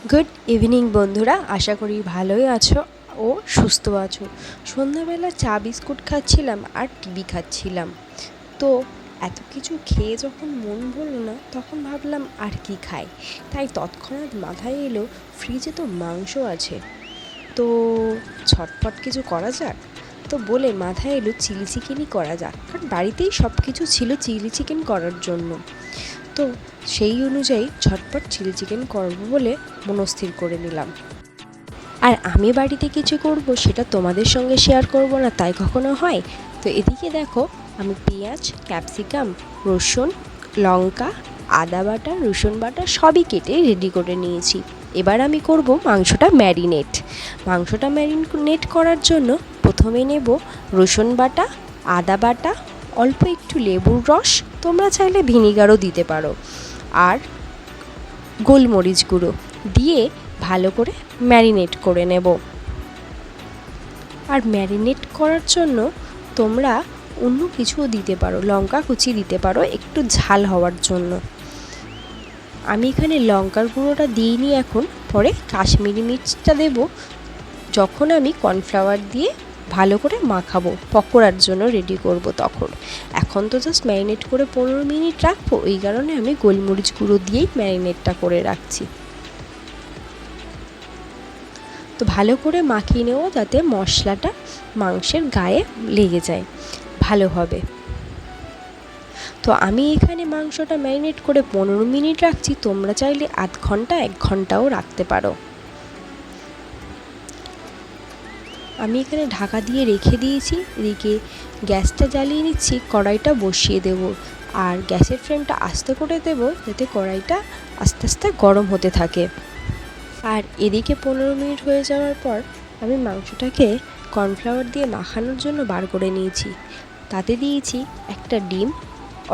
Good evening বন্ধুরা, আশা করি ভালোই আছো ও সুস্থ আছো। সন্ধ্যাবেলা চা বিস্কুট খাচ্ছিলাম আর টিভি খাচ্ছিলাম। তো এত কিছু খেয়ে যখন মন ভরলো না, তখন ভাবলাম আর কি খাই। তাই তৎক্ষণাৎ মাথায় এলো ফ্রিজে তো মাংস আছে, তো ঝটপট কিছু করা যাক। তো বলে মাথায় এলো চিলি চিকেনই করা যাক, কারণ বাড়িতেই সব কিছু ছিল চিলি চিকেন করার জন্য। তো সেই অনুযায়ী ঝটপট চিলি চিকেন করবো বলে মনস্থির করে নিলাম। আর আমি বাড়িতে কিছু করব সেটা তোমাদের সঙ্গে শেয়ার করব না, তাই কখনো হয়? তো এদিকে দেখো, আমি পেঁয়াজ, ক্যাপসিকাম, রসুন, লঙ্কা, আদা বাটা, রসুন বাটা সবই কেটে রেডি করে নিয়েছি। এবার আমি করব মাংসটা ম্যারিনেট করার জন্য প্রথমে নেব রসুন বাটা, আদা বাটা, অল্প একটু লেবুর রস, তোমরা চাইলে ভিনিগারও দিতে পারো, আর গোলমরিচ গুঁড়ো দিয়ে ভালো করে ম্যারিনেট করে নেব। আর ম্যারিনেট করার জন্য তোমরা অন্য কিছুও দিতে পারো, লঙ্কা কুচি দিতে পারো একটু ঝাল হওয়ার জন্য। আমি এখানে লঙ্কার গুঁড়োটা দিইনি, এখন পরে কাশ্মীরি মির্চটা দেব যখন আমি কর্নফ্লাওয়ার দিয়ে ভালো করে মাখাবো, পকোড়ার জন্য রেডি করব তখন। এখন তো জাস্ট ম্যারিনেট করে 15 মিনিট রাখবো, এই কারণে আমি গোলমরিচ গুঁড়ো দিয়েই ম্যারিনেটটা করে রাখছি। তো ভালো করে মাখিয়ে নেব যাতে মশলাটা মাংসের গায়ে লেগে যায় ভালোভাবে। তো আমি এখানে মাংসটা ম্যারিনেট করে 15 মিনিট রাখছি, তোমরা চাইলে আধ ঘন্টা 1 ঘন্টাও রাখতে পারো। আমি এখানে ঢাকা দিয়ে রেখে দিয়েছি। এদিকে গ্যাসটা জ্বালিয়ে নিচ্ছি, কড়াইটা বসিয়ে দেব। আর গ্যাসের ফ্লেমটা আস্তে করে দেব যাতে কড়াইটা আস্তে আস্তে গরম হতে থাকে। আর এদিকে 15 মিনিট হয়ে যাওয়ার পর আমি মাংসটাকে কর্নফ্লাওয়ার দিয়ে মাখানোর জন্য বার করে নিয়েছি। তাতে দিয়েছি একটা ডিম,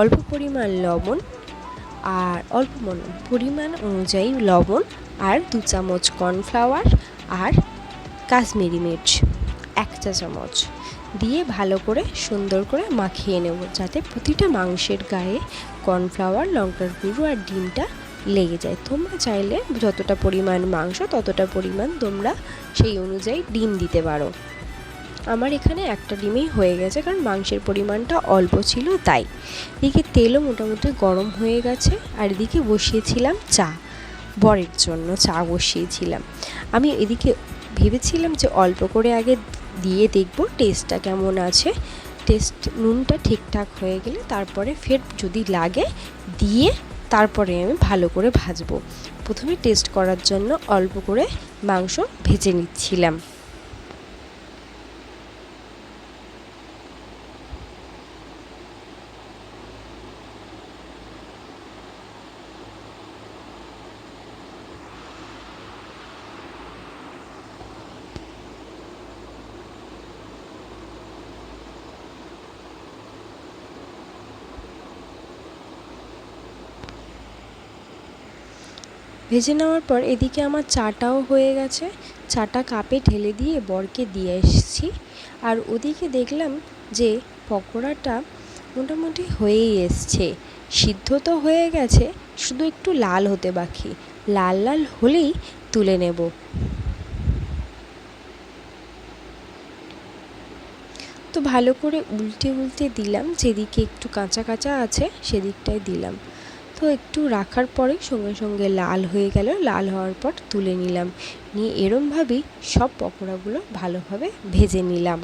অল্প পরিমাণ লবণ, আর অল্প পরিমাণ অনুযায়ী লবণ, আর 2 চামচ কর্নফ্লাওয়ার, আর কাশ্মীরি মির্চ 1 চা চামচ দিয়ে ভালো করে সুন্দর করে মাখিয়ে নেব, যাতে প্রতিটা মাংসের গায়ে কর্নফ্লাওয়ার, লঙ্কার গুঁড়ো আর ডিমটা লেগে যায়। তোমরা চাইলে যতটা পরিমাণ মাংস ততটা পরিমাণ তোমরা সেই অনুযায়ী ডিম দিতে পারো। আমার এখানে একটা ডিমেই হয়ে গেছে, কারণ মাংসের পরিমাণটা অল্প ছিল তাই। এদিকে তেলও মোটামুটি গরম হয়ে গেছে, আর এদিকে বসিয়েছিলাম চা, বরের জন্য চা বসিয়েছিলাম। আমি এদিকে ভেবেছিলাম যে অল্প করে আগে দিয়ে দেখব টেস্টটা কেমন আছে। নুনটা ঠিকঠাক হয়ে গেলে তারপরে ফের যদি লাগে দিয়ে তারপরে আমি ভালো করে ভাজবো। প্রথমে টেস্ট করার জন্য অল্প করে মাংস ভেজে নিচ্ছিলাম। ভেজে নেওয়ার পর এদিকে আমার চাটাও হয়ে গেছে। চাটা কাপে ঢেলে দিয়ে বরকে দিয়ে এসেছি। আর ওদিকে দেখলাম যে পকোড়াটা মোটামুটি হয়েই এসছে, সিদ্ধ তো হয়ে গেছে, শুধু একটু লাল হতে বাকি। লাল লাল হলেই তুলে নেব। তো ভালো করে উল্টে উল্টে দিলাম, যেদিকে একটু কাঁচা কাঁচা আছে সেদিকটায় দিলাম। তো একটু রাখার পরেই সঙ্গে সঙ্গে লাল হয়ে গেল। লাল হওয়ার পর তুলে নিলাম, নিয়ে এরমভাবেই সব পকোড়াগুলো ভালোভাবে ভেজে নিলাম।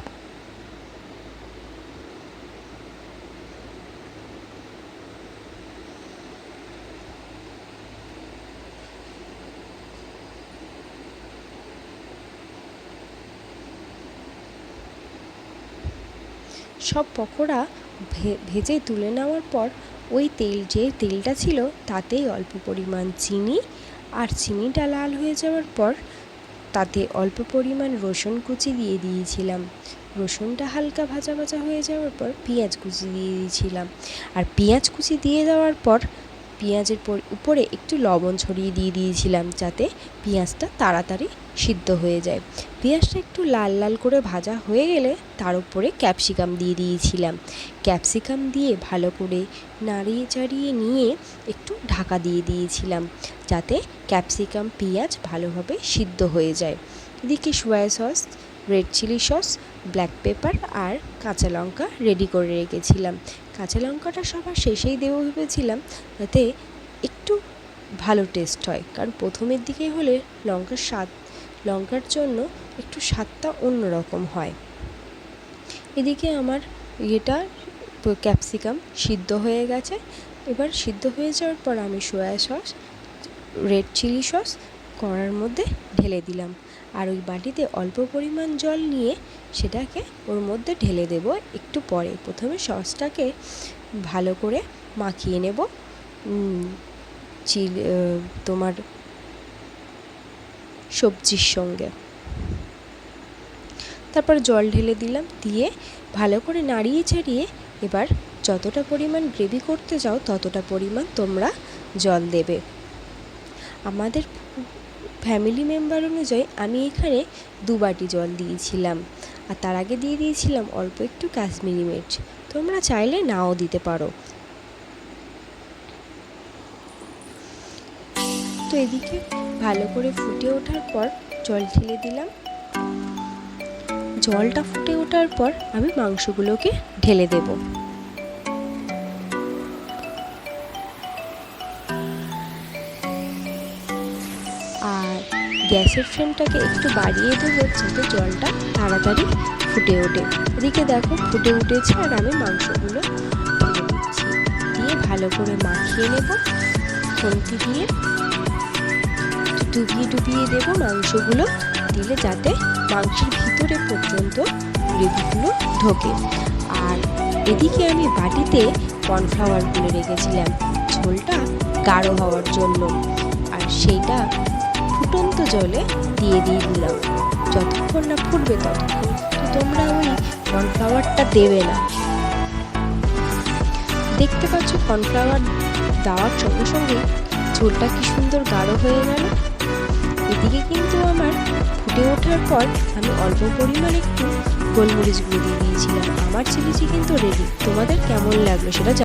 সব পকোড়া ভেজে তুলে নেওয়ার পর ওই যে তেলটা ছিল তাতেই অল্প পরিমাণ চিনি, আর চিনিটা লাল হয়ে যাওয়ার পর তাতে অল্প পরিমাণ রসুন কুচি দিয়ে দিয়েছিলাম। রসুনটা হালকা ভাজা ভাজা হয়ে যাওয়ার পর পেঁয়াজ কুচি দিয়ে দিয়েছিলাম। আর পেঁয়াজ কুচি দিয়ে দেওয়ার পর পেঁয়াজের উপরে একটু লবণ ছড়িয়ে দিয়ে দিয়েছিলাম, যাতে পেঁয়াজটা তাড়াতাড়ি সিদ্ধ হয়ে যায়। পেঁয়াজটা একটু লাল লাল করে ভাজা হয়ে গেলে তার উপরে ক্যাপসিকাম দিয়ে দিয়েছিলাম। ক্যাপসিকাম দিয়ে ভালো করে নাড়িয়ে চাড়িয়ে নিয়ে একটু ঢাকা দিয়ে দিয়েছিলাম, যাতে ক্যাপসিকাম পেঁয়াজ ভালোভাবে সিদ্ধ হয়ে যায়। এদিকে soya sauce, red chilli sauce, black pepper আর কাঁচা লঙ্কা রেডি করে রেখেছিলাম। কাঁচা লঙ্কাটা সবার শেষেই দেবো ভেবেছিলাম, যাতে একটু ভালো টেস্ট হয়, কারণ প্রথমের দিকে হলে লঙ্কার জন্য একটু স্বাদটা অন্যরকম হয়। এদিকে আমার ক্যাপসিকাম সিদ্ধ হয়ে গেছে। এবার সিদ্ধ হয়ে যাওয়ার পর আমি soya sauce, red chilli sauce কড়ার মধ্যে ঢেলে দিলাম, আর ওই বাটিতে অল্প পরিমাণ জল নিয়ে সেটাকে ওর মধ্যে ঢেলে দেব একটু পরে। প্রথমে সসটাকে ভালো করে মাখিয়ে নেব তোমার সবজির সঙ্গে। তারপর জল ঢেলে দিলাম, দিয়ে ভালো করে নাড়িয়ে ছাড়িয়ে এবার যতটা পরিমাণ গ্রেভি করতে চাও ততটা পরিমাণ তোমরা জল দেবে। আমাদের ফ্যামিলি মেম্বার অনুযায়ী আমি এখানে 2 বাটি জল দিয়েছিলাম, আর তার আগে দিয়ে দিয়েছিলাম অল্প একটু কাশ্মীরি মির্চ। তোমরা চাইলে নাও দিতে পারো। তো এদিকে ভালো করে ফুটে ওঠার পর জল ঢেলে দিলাম। জলটা ফুটে ওঠার পর আমি মাংসগুলোকে ঢেলে দেব। আর গ্যাসের ফ্লেমটাকে একটু বাড়িয়ে দেবো, যাতে জলটা তাড়াতাড়ি ফুটে ওঠে। এদিকে দেখো ফুটে উঠেছে, আর আমি মাংসগুলো ঢেলে দিচ্ছি, দিয়ে ভালো করে মাখিয়ে নেব। খুন্তি দিয়ে ডুবিয়ে দেবো মাংসগুলো, দিলে যাতে মাংসের ভিতরে পর্যন্ত গ্রেভিগুলো ঢোকে। আর এদিকে আমি বাটিতে কর্নফ্লাওয়ার গুলে রেখেছিলাম ঝোলটা গাঢ় হওয়ার জন্য, আর সেইটা ফুটন্ত জলে দিয়ে দিলাম। যতক্ষণ না ফুটবে ততক্ষণ তো তোমরা ওই কর্নফ্লাওয়ারটা দেবে না। দেখতে পাচ্ছ কর্নফ্লাওয়ার দেওয়ার সঙ্গে সঙ্গে ঝোলটা কি সুন্দর গাঢ় হয়ে গেল। এদিকে কিন্তু আমার ফুটে ওঠার পর আমি অল্প পরিমাণ একটু গোলমরিচ গুঁড়ো দিয়ে দিয়েছিলাম। আমার চিলি চিকেন তো রেডি। তোমাদের কেমন লাগলো সেটা